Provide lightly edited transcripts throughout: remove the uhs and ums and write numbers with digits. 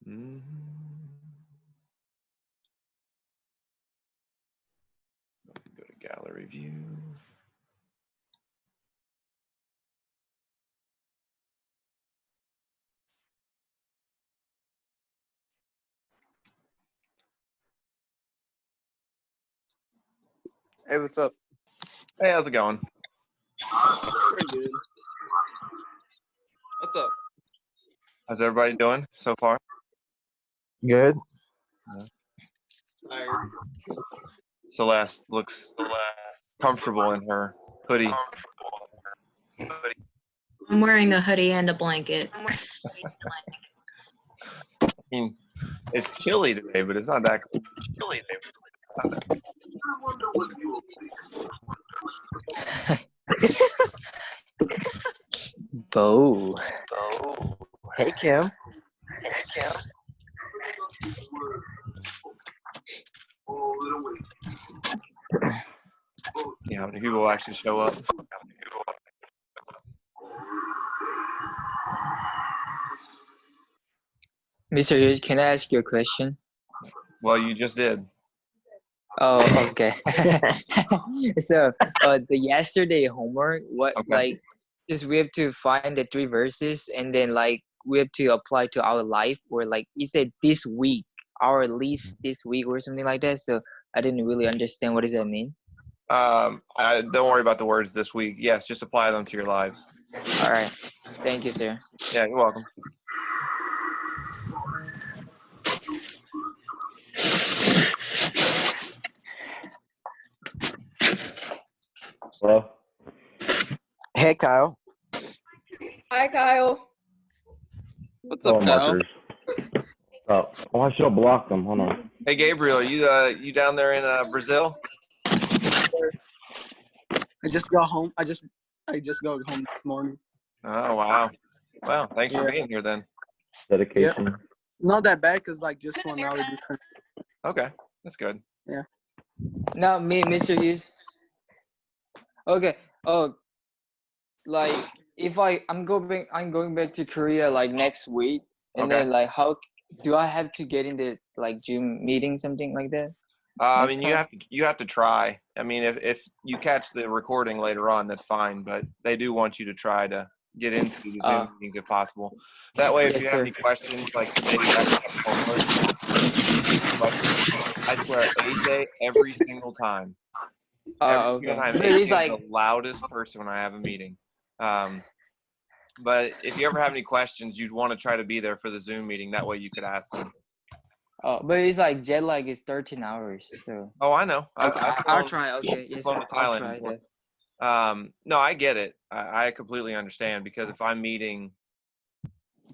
Mm-hmm. Go to gallery view. Hey, what's up? Hey, how's it going? Pretty good. What's up? How's everybody doing so far? Good. Tired. Celeste looks comfortable in her hoodie. I'm wearing a hoodie and a blanket. I mean, it's chilly today, but it's not that chilly today. Bo. Hey, Kim. See how many people will actually show up. Mr. Hughes, can I ask you a question? Well, you just did. Oh, okay. So, the yesterday homework, Okay. is we have to find the 3 verses and then we have to apply to our life, or you said this week, or at least this week or something like that. So I didn't really understand what does that mean. Don't worry about the words this week. Yes, just apply them to your lives. All right. Thank you, sir. Yeah, you're welcome. Hello? Hey, Kyle. Hi, Kyle. What's up, Kyle? Markers. Oh, I should have blocked them. Hold on. Hey, Gabriel, you down there in Brazil? I just got home. I just got home this morning. Oh, wow. Well, thanks for being here then. Dedication. Yeah. Not that bad, because just 1 hour difference. Okay, that's good. Yeah. No, me, Mr. Hughes. Okay. Oh, if I'm going back to Korea next week, and Okay. then how do I have to get in the Zoom meeting, something like that? I mean, you have to try. I mean, if you catch the recording later on, that's fine. But they do want you to try to get into the Zoom meetings if possible. That way, if Yes, you have sir. any questions, like today, you have to have homework. I swear, AJ, every single time. Every single time. But AJ it's is the loudest person when I have a meeting. But if you ever have any questions, you'd want to try to be there for the Zoom meeting. That way, you could ask them. But it's jet lag is 13 hours. So. Oh, I know. I'll try. Okay. Yes, flown to I'll Thailand try before. that. No, I get it. I completely understand, because if I'm meeting,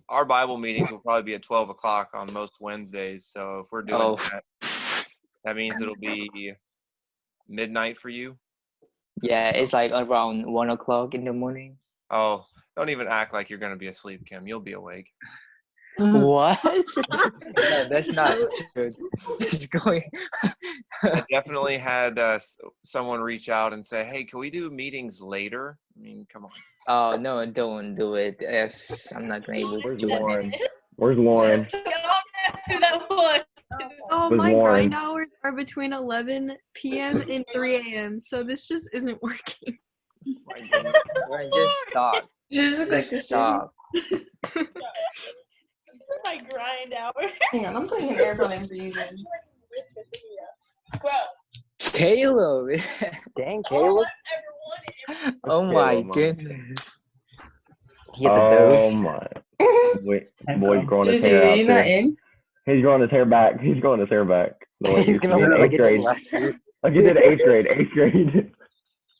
our Bible meetings will probably be at 12 o'clock on most Wednesdays. So if we're doing that means it'll be midnight for you. Yeah, it's around 1 o'clock in the morning. Oh, don't even act like you're going to be asleep, Kim. You'll be awake. What? No, that's not true. Just going. I definitely had someone reach out and say, hey, can we do meetings later? I mean, come on. Oh, no, don't do it. Yes, I'm not going to be able to Where's do it. Lauren? Where's Lauren? Oh, Where's my Lauren? grind hours are between 11 p.m. and 3 a.m., so this just isn't working. My goodness. Lauren, just stop. Just stop. My grind hour. Hang on, I'm putting an air on for you then. Caleb. Dang, Caleb. Oh my Caleb, goodness. He hit the Oh doge. my. Boy's growing his hair out there. He's growing his hair back. He's growing his hair back. He's gonna look like he did last year. Like he did 8th grade. 8th grade.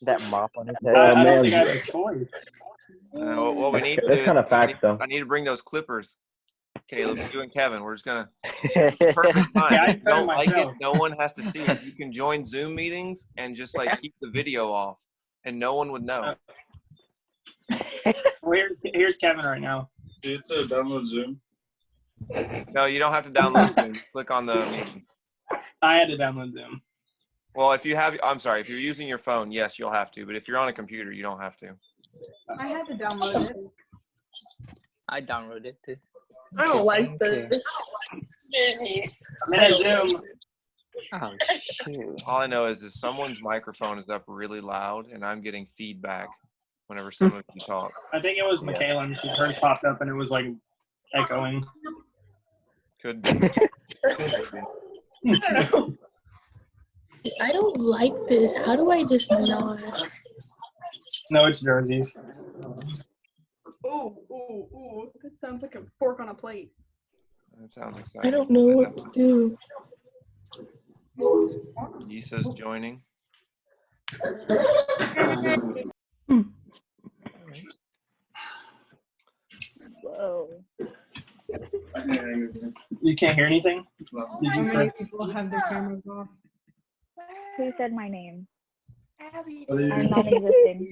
That mop on his head. I don't think I have a choice. What we need That's kind of facts, though. I need to bring those clippers, Caleb. You and Kevin. We're just gonna perfect time. Yeah, I If you don't like it, myself. no one has to see it. You can join Zoom meetings and just keep the video off, and no one would know. Well, here's Kevin right now. Do you have to download Zoom? No, you don't have to download Zoom. Click on the meetings. I had to download Zoom. Well, if you're using your phone, yes, you'll have to. But if you're on a computer, you don't have to. I had to download it. I downloaded it too. I don't like Okay. this. I'm in a Zoom. Oh shoot. All I know is someone's microphone is up really loud, and I'm getting feedback whenever some of you talk. I think it was Yeah. Michaelan's because hers popped up and it was like echoing. Could be. I don't know. I don't like this. How do I just not? No, it's jerseys. Ooh, ooh, ooh. That sounds like a fork on a plate. That sounds exciting. I don't know what to do. Lisa's joining. Whoa. You can't hear anything? Did So you many people have their cameras off. Who said my name? Abby. I'm non-existent.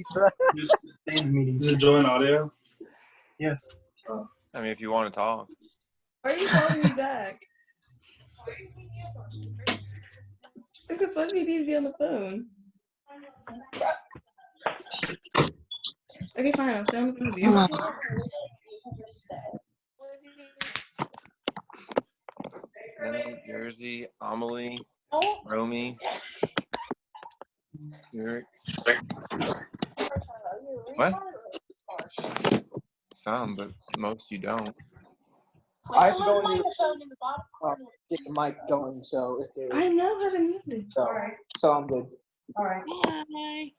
Just stay in the meeting. Is it join audio? Yes. I mean, if you want to talk. Why are you calling me back? Because why do you need to be on the phone? Okay, fine. I'll stay on the phone with you. Jersey, Amelie, Romy, Eric. What? Some, but most you don't. I have to go and get the mic going, so if there's I know how to mute it. so I'm good. All right. Hi.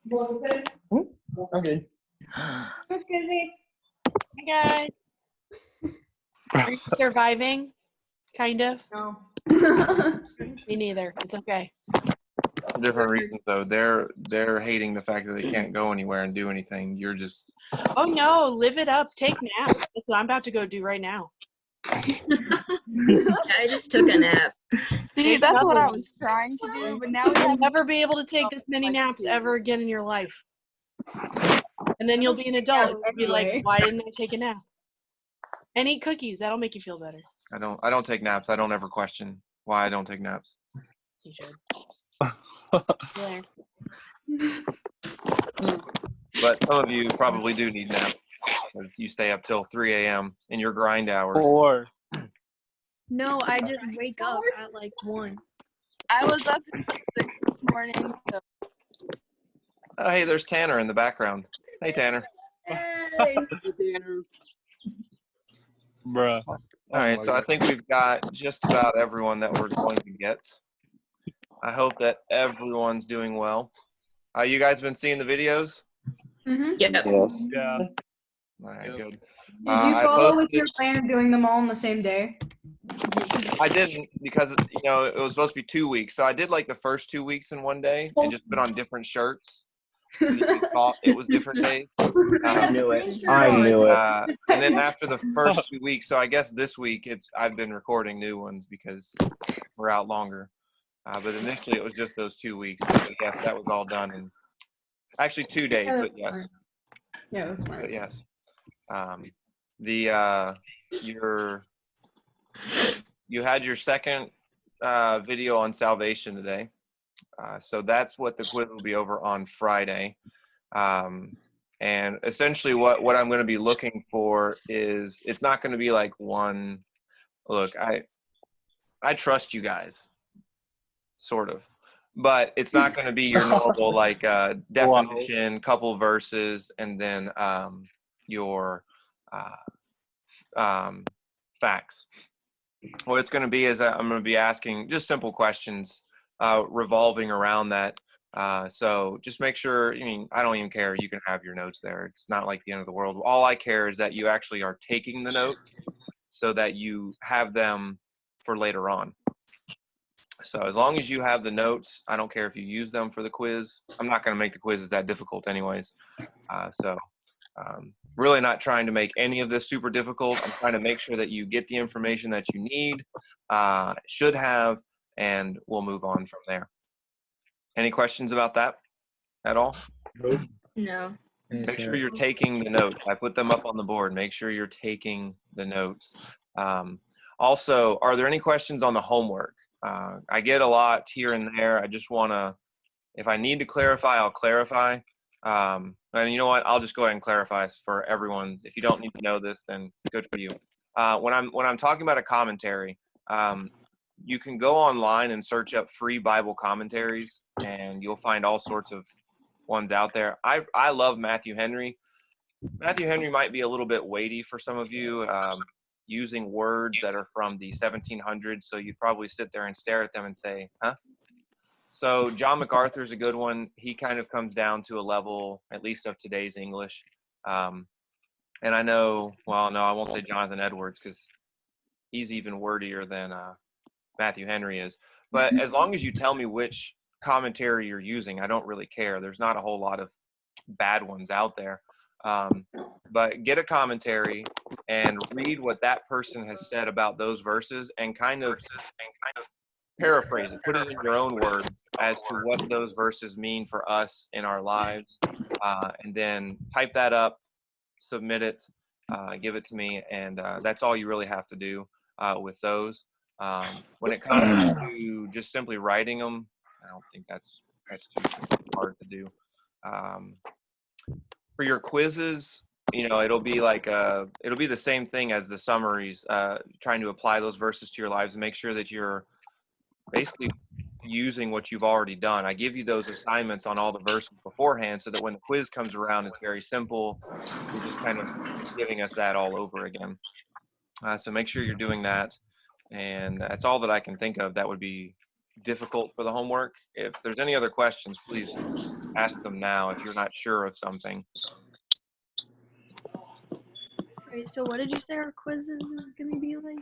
I'm good. Miss Kizzy. Hi, guys. Are you surviving? Kind of. No. Me neither. It's okay. For different reasons, though. They're hating the fact that they can't go anywhere and do anything. You're just. Oh no, live it up. Take naps. That's what I'm about to go do right now. I just took a nap. See, that's what I was trying to do, but now You'll never be able to take this many naps ever again in your life. And then you'll be an adult. You'll be like, why didn't I take a nap? And eat cookies. That'll make you feel better. I don't take naps. I don't ever question why I don't take naps. You should. Yeah. But some of you probably do need naps. Because you stay up till 3 a.m. in your grind hours. Or No, I just wake up at like 1. I was up until 6 this morning. So. Oh, hey, there's Tanner in the background. Hey, Tanner. Hey. Bruh. All right, so I think we've got just about everyone that we're going to get. I hope that everyone's doing well. You guys been seeing the videos? Mm-hmm. Yes. Yeah. All right, good. Did you I follow with posted- your plan of doing them all on the same day? I didn't because it was supposed to be 2 weeks. So I did like the first 2 weeks in one day and just put on different shirts. And you thought it was different days. I knew it. I knew it. And then after the first 2 weeks, so I guess this week I've been recording new ones because we're out longer. But initially it was just those 2 weeks. But yes, that was all done in actually 2 days. Yeah, But that's yes, fine. Yeah, that's fine. but yes. You had your second video on salvation today. So that's what the quiz will be over on Friday. And essentially what I'm going to be looking for is, it's not going to be like one, look, I trust you guys, sort of, but it's not going to be your normal like definition, couple verses, and then your facts. What it's going to be is I'm going to be asking just simple questions revolving around that. So just make sure, I don't even care. You can have your notes there. It's not like the end of the world. All I care is that you actually are taking the notes so that you have them for later on. So as long as you have the notes, I don't care if you use them for the quiz. I'm not going to make the quizzes that difficult anyways. Really not trying to make any of this super difficult. I'm trying to make sure that you get the information that you need, should have, and we'll move on from there. Any questions about that at all? No. Make sure you're taking the notes. I put them up on the board. Make sure you're taking the notes. Also, are there any questions on the homework? I get a lot here and there. I just want to, if I need to clarify, I'll clarify. And you know what? I'll just go ahead and clarify for everyone. If you don't need to know this, then good for you. when I'm talking about a commentary, you can go online and search up free Bible commentaries, and you'll find all sorts of ones out there. I love Matthew Henry. Matthew Henry might be a little bit weighty for some of you, using words that are from the 1700s, so you'd probably sit there and stare at them and say, huh? So John MacArthur is a good one. He kind of comes down to a level, at least of today's English. And I know, well, no, I won't say Jonathan Edwards because he's even wordier than Matthew Henry is. But as long as you tell me which commentary you're using, I don't really care. There's not a whole lot of bad ones out there. But get a commentary and read what that person has said about those verses and kind of paraphrase it, put it in your own words as to what those verses mean for us in our lives, and then type that up, submit it, give it to me, and that's all you really have to do with those. When it comes to just simply writing them, I don't think that's too hard to do. For your quizzes, it'll be the same thing as the summaries, trying to apply those verses to your lives and make sure that you're basically using what you've already done. I give you those assignments on all the verses beforehand so that when the quiz comes around, it's very simple. You're just kind of giving us that all over again. So make sure you're doing that. And that's all that I can think of that would be difficult for the homework. If there's any other questions, please ask them now if you're not sure of something. Right, so what did you say our quizzes is going to be like?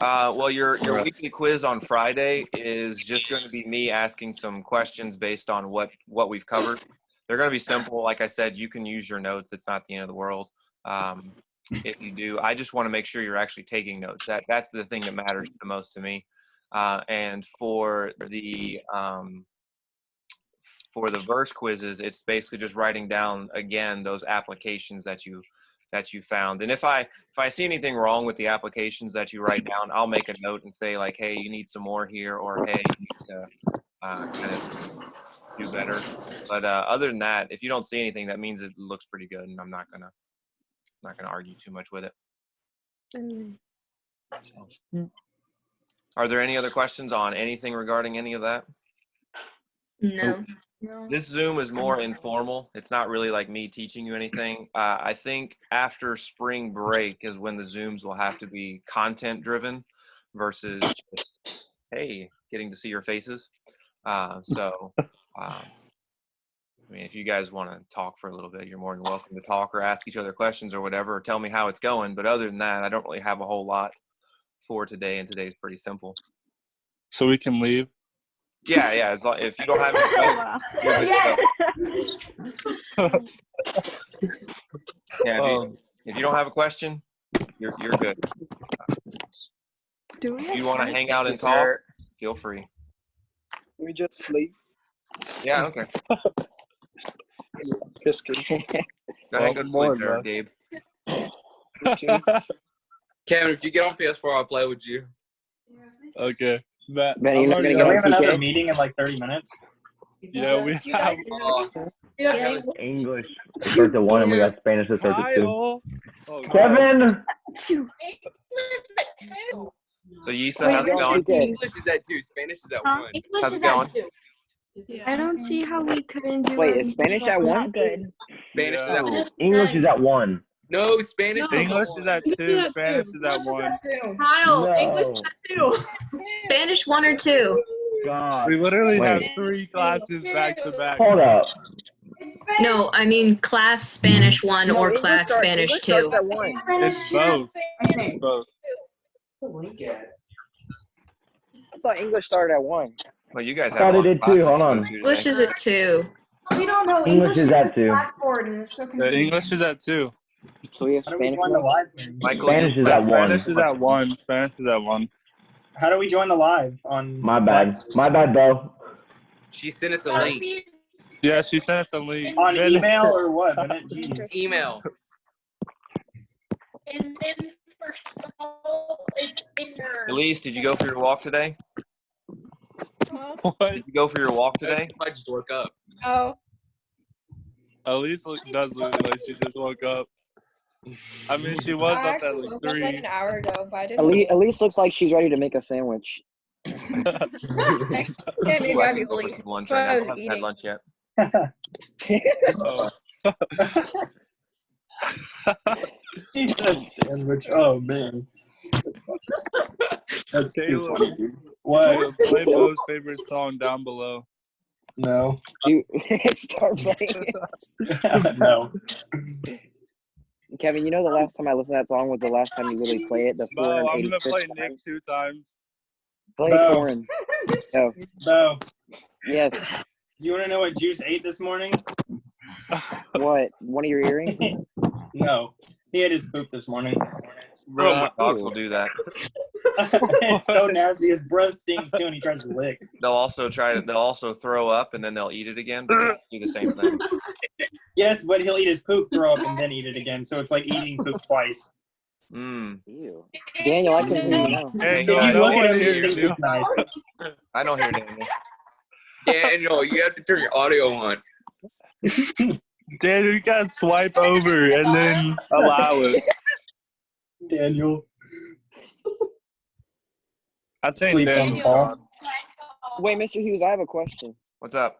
Well, your weekly quiz on Friday is just going to be me asking some questions based on what we've covered. They're going to be simple. Like I said, you can use your notes. It's not the end of the world. If you do, I just want to make sure you're actually taking notes. That's the thing that matters the most to me. And for the verse quizzes, it's basically just writing down again those applications that you found. And if I see anything wrong with the applications that you write down, I'll make a note and say like, hey, you need some more here, or hey, you need to kind of do better. But other than that, if you don't see anything, that means it looks pretty good, and I'm not gonna argue too much with it. So, are there any other questions on anything regarding any of that? No. This Zoom is more informal. It's not really like me teaching you anything. I think after spring break is when the Zooms will have to be content driven versus just, hey, getting to see your faces. I mean, if you guys want to talk for a little bit, you're more than welcome to talk or ask each other questions or whatever, or tell me how it's going. But other than that, I don't really have a whole lot for today, and today's pretty simple. So we can leave? Yeah. If you don't have any questions, if you don't have a question, you're good. If you want to hang out and talk, feel free. We just leave. Yeah, okay. Just kidding. Go ahead and go to sleep there, Gabe. Kevin, if you get on PS4, I'll play with you. Okay. Matt, Do we have another meeting in like 30 minutes? Yeah, we have. English starts at 1 and we got Spanish that starts at 2. Oh, Kevin! So Yisa, how's it going? English is at 2. Spanish is at 1. How's it going? I don't see how we couldn't do Wait, is Spanish at 1? Good. Spanish is at 1. English is at 1. No, Spanish English is at 2. Spanish is at 1. Kyle, No. English at 2. Spanish 1 or 2? God. We literally have Wait. 3 classes back to back. Hold up. No, I mean class Spanish 1 or class Spanish 2. It's both. It's both. I thought English started at 1. Well, you guys I have thought a it did lot of too. classes Hold on. to do English today. is at 2. We don't know. English is at 2. Blackboard and it's so The confusing. English is at 2. So we have How do we Spanish join the 1? live meeting? Michael, Spanish is at 1. Spanish is at 1. Spanish is at 1. How do we join the live on? My bad. My bad, Bo. She sent us a link. Yeah, she sent us a link. On email or what? Jeez. Email. Elise, did you go for your walk today? What? Did you go for your walk today? I just woke up. Oh. Elise does look like she just woke up. I mean, she was I up at actually like woke up like 3. an hour ago, but I didn't. Elise looks like she's ready to make a sandwich. I can't make Ooh, I can go for ravioli. some lunch That's right what now. I I was haven't had eating. lunch yet. Oh. He said sandwich. Oh man, that's too Caleb, funny, dude. What? Caleb, play Bo's favorite song down below. No. Dude, start playing. No. Kevin, you know the last time I listened to that song was the last time you really play it, the Bo, I'm gonna 485th play time. Nick 2 times. Play Bo. Corin. Oh, Bo, yes. you want to know what Juice ate this morning? What? One of your earrings? No. He ate his poop this morning. Oh, my dogs will do that. It's so nasty. His breath stings too, and he tries to lick. They'll also throw up and then they'll eat it again, but they do the same thing. Yes, but he'll eat his poop, throw up, and then eat it again. So it's like eating poop twice. Mm. Ew. Daniel, I can hear you now. If you look at him, he thinks it's nice. I don't hear Daniel. Daniel, you have to turn your audio on. Daniel, you gotta swipe over and then allow it. Daniel. I think Sleep on Daniel's the ball. on. Wait, Mr. Hughes, I have a question. What's up?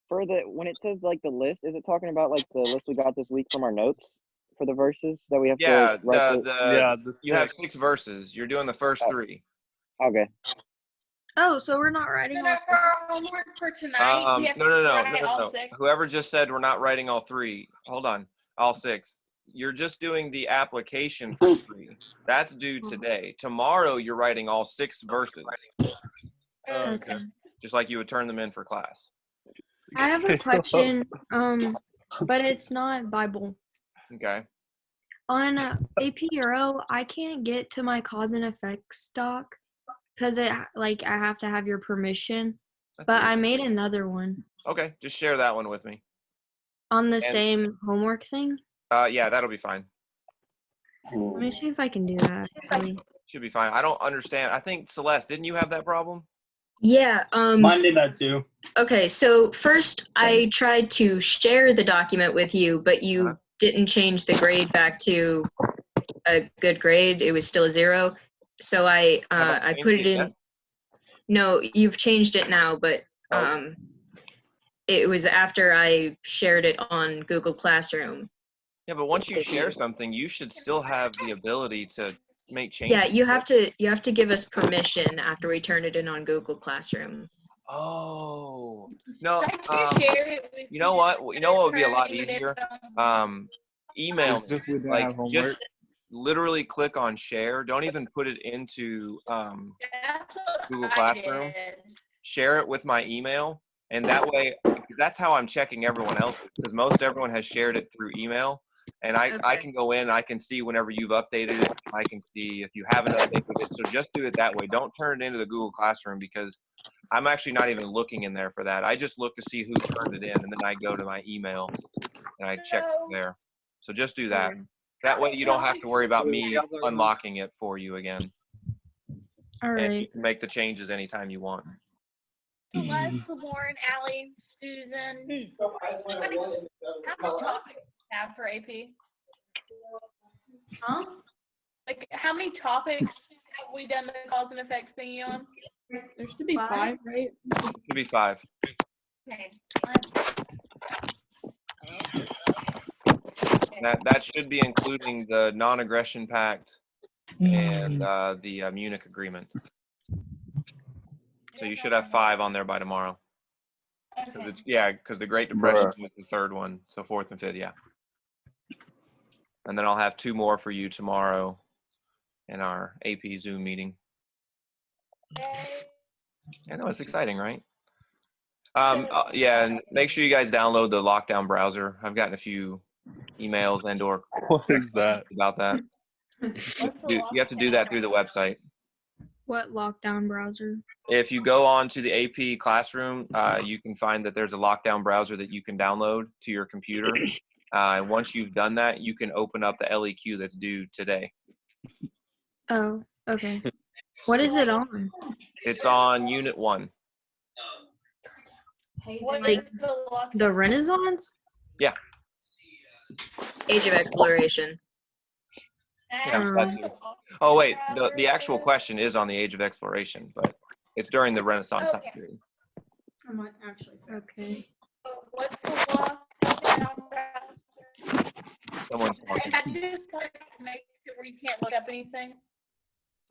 For when it says like the list, is it talking about like the list we got this week from our notes for the verses that we have Yeah, to write? you have 6 verses. You're doing the first 3. Okay. Oh, so we're not writing all six? Homework for tonight. No. Whoever just said we're not writing all 3. Hold on. All 6. You're just doing the application for 3. That's due today. Tomorrow you're writing all 6 verses. Okay. Just like you would turn them in for class. I have a question, but it's not Bible. Okay. On AP Euro, I can't get to my cause and effect stock because I have to have your permission. But I made another one Okay, just share that one with me. on the same homework thing. Yeah, that'll be fine. Let me see if I can do that. Should be fine. I don't understand. I think Celeste, didn't you have that problem? Yeah. Mine did that too. Okay, so first I tried to share the document with you, but you didn't change the grade back to a good grade. It was still a 0. So I put it in. No, you've changed it now, but it was after I shared it on Google Classroom. Yeah, but once you share something, you should still have the ability to make changes. Yeah, you have to give us permission after we turn it in on Google Classroom. Oh no! You know what? You know what would be a lot easier? Email me. Just literally click on share. Don't even put it into Google Classroom. Share it with my email, and that way, that's how I'm checking everyone else, because most everyone has shared it through email. And I can go in, I can see whenever you've updated it. I can see if you haven't updated it. So just do it that way. Don't turn it into the Google Classroom, because I'm actually not even looking in there for that. I just look to see who turned it in, and then I go to my email and I check from there. So just do that. That way you don't have to worry about me unlocking it for you again. All right. And you can make the changes anytime you want. Celeste, Lauren, Allie, Susan. How many topics do you have for AP? Huh? Like, how many topics have we done the cause and effects thingy on? There should be 5, right? Should be 5. Okay. That should be including the non-aggression pact and the Munich agreement. So you should have 5 on there by tomorrow. Because the Great Depression was the 3rd one, so 4th and 5th, yeah. And then I'll have 2 more for you tomorrow in our AP Zoom meeting. I know, it's exciting, right? Yeah, and make sure you guys download the Lockdown browser. I've gotten a few emails and/or what is that about that. You have to do that through the website. What lockdown browser? If you go on to the AP Classroom, you can find that there's a Lockdown browser that you can download to your computer. And once you've done that, you can open up the LEQ that's due today. Oh, okay. What is it on? It's on Unit 1. Like the Renaissance? Yeah. Age of Exploration. Yeah, that too. Oh wait, the actual question is on the age of exploration, but it's during the Renaissance time period. I might actually. Okay. What's the lockdown browser? Someone's talking. And I just like to make it where you can't look up anything.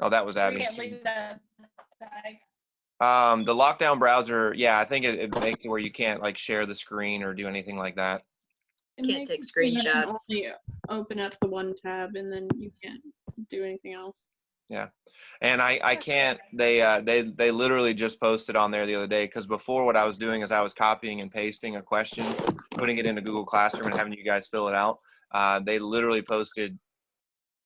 Oh, that was You Abby. can't leave that. The lockdown browser, yeah, I think it makes it where you can't like share the screen or do anything like that. Can't take You can screenshots. only open up the one tab and then you can't do anything else. Yeah, and I can't. They literally just posted on there the other day, because before what I was doing is I was copying and pasting a question, putting it into Google Classroom, and having you guys fill it out. They literally posted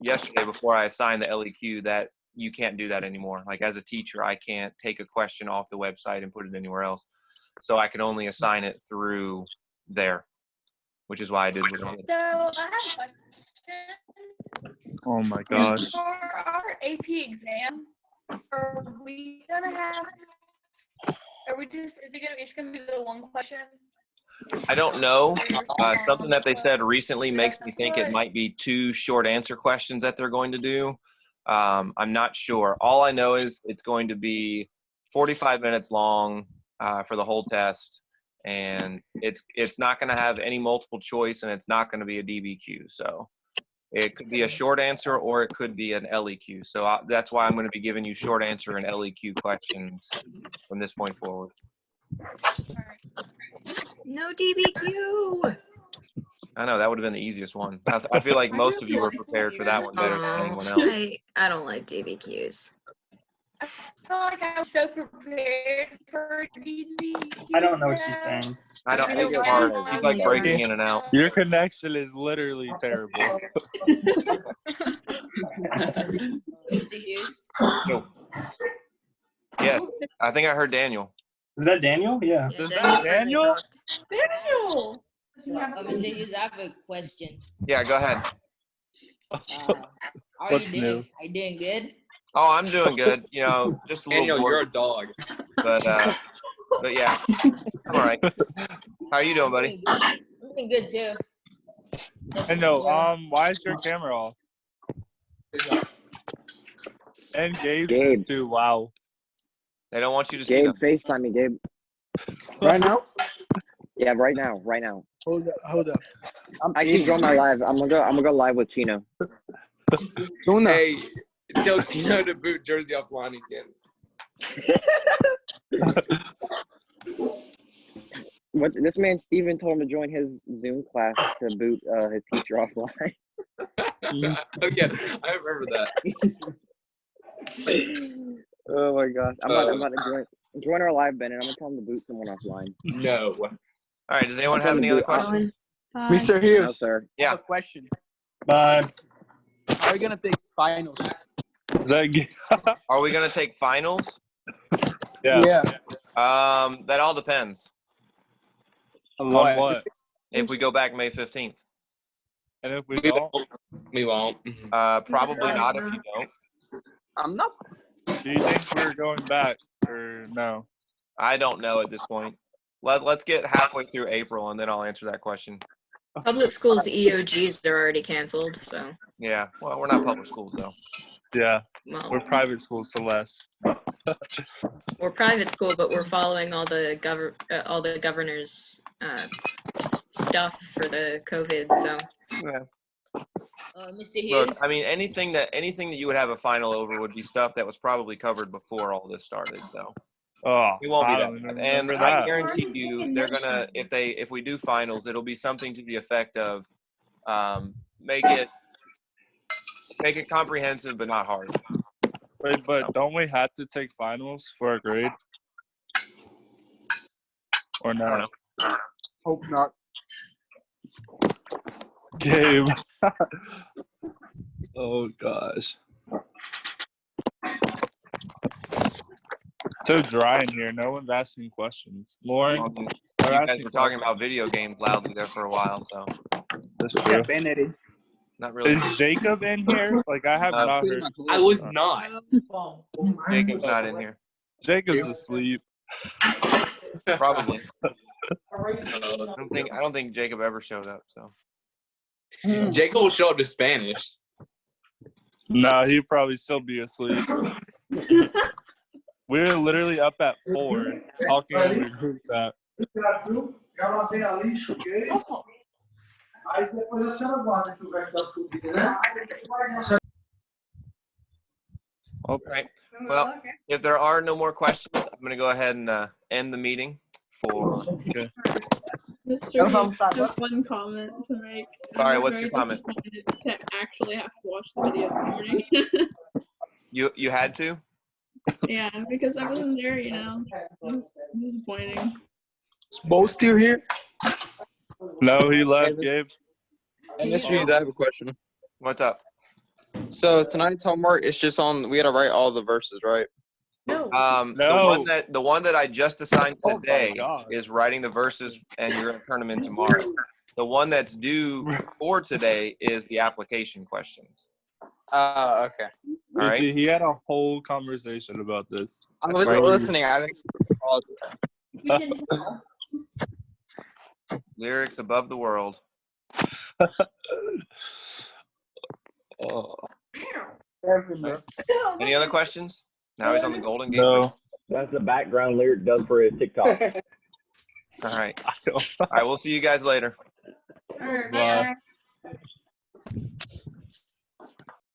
yesterday before I assigned the LEQ that you can't do that anymore. Like as a teacher, I can't take a question off the website and put it anywhere else. So I can only assign it through there, which is why I did what I did. So I have a question. Oh my gosh. For our AP exam, are we gonna have? Are we just? Is it gonna? It's gonna be the one question. I don't know. Something that they said recently makes me think it might be 2 short answer questions that they're going to do. I'm not sure. All I know is it's going to be 45 minutes long for the whole test, and it's not going to have any multiple choice, and it's not going to be a DBQ. So it could be a short answer or it could be an LEQ. So that's why I'm going to be giving you short answer and LEQ questions from this point forward. No DBQ. I know, that would have been the easiest one. I feel like most of you were prepared for that one better than anyone else. I don't like DBQs. I feel like I was so prepared for DBQ. I don't know what she's saying. I don't. It's hard. She's like breaking in and out. Your connection is literally terrible. No. Yeah, I think I heard Daniel. Is that Daniel? Yeah. Is that Daniel? Daniel! Mr. Hughes, I have a question. Yeah, go ahead. How are What's you doing? new? Are you doing good? Oh, I'm doing good. You know, just a little Daniel, bored. you're a dog. But yeah, I'm all right. How are you doing, buddy? I'm doing good too. I know. Why is your camera off? And Gabe's too. Wow. They don't want you to see Gabe, them. FaceTime me, Gabe. Right now? Yeah, right now. Right now. Hold up. I keep going my live. I'm gonna go live with Chino. Hey, tell Chino to boot Jersey offline again. What this man Steven told him to join his Zoom class to boot his teacher offline. Oh yeah, I remember that. Oh my gosh. I'm about to join our live, Ben, and I'm gonna tell him to boot someone offline. No. All right. Does anyone have any other questions? Mr. Hughes. No, sir. I have Yeah. a question. Bye. Are we gonna take finals? Are we gonna take finals? Yeah. That all depends. On what? If we go back May 15th. And if we don't? We won't. Probably not if you don't. I'm not. Do you think we're going back or no? I don't know at this point. Let's get halfway through April and then I'll answer that question. Public schools EOGs are already canceled, so. Yeah. Well, we're not public schools though. Yeah. Well, We're private schools, Celeste. we're private school, but we're following all the governor's stuff for the COVID. So. Yeah. Mr. Hughes. Look, I mean, anything that you would have a final over would be stuff that was probably covered before all this started. So Oh, it won't be I that don't bad. even And remember I that. guarantee you, they're gonna if we do finals, it'll be something to the effect of make it comprehensive but not hard. Wait, but don't we have to take finals for a grade? Or no? Hope not. Gabe. Oh gosh. So dry in here. No one's asking questions. Lauren, You guys were talking about video games loudly there for a while, so that's true. Benedict. not really. Is Jacob in here? Like I have not heard. I was not. Jacob's not in here. Jacob's asleep. Probably. I don't think Jacob ever showed up. So Jacob will show up to Spanish. Nah, he'd probably still be asleep. We were literally up at 4 talking in the group chat. All right. Well, if there are no more questions, I'm going to go ahead and end the meeting for. Okay. Mr. Hughes, just one comment to make. All right, I was what's very your comment? disappointed to actually have to watch the video this morning. You had to? Yeah, because I wasn't there, you know. It was disappointing. Is Bo still here? No, he left, Gabe. And Mr. Hughes, I have a question. What's up? So tonight's homework is just on. We gotta write all the verses, right? No. No. The one that I just assigned today is writing the verses, and you're going to turn them in tomorrow. The one that's due for today is the application questions. Okay. All right. He had a whole conversation about this. I was listening. I think. Lyrics above the world. Oh. Any other questions? Now he's on the Golden Gate. No. That's the background lyric does for his TikTok. All right. All right. We'll see you guys later. Bye.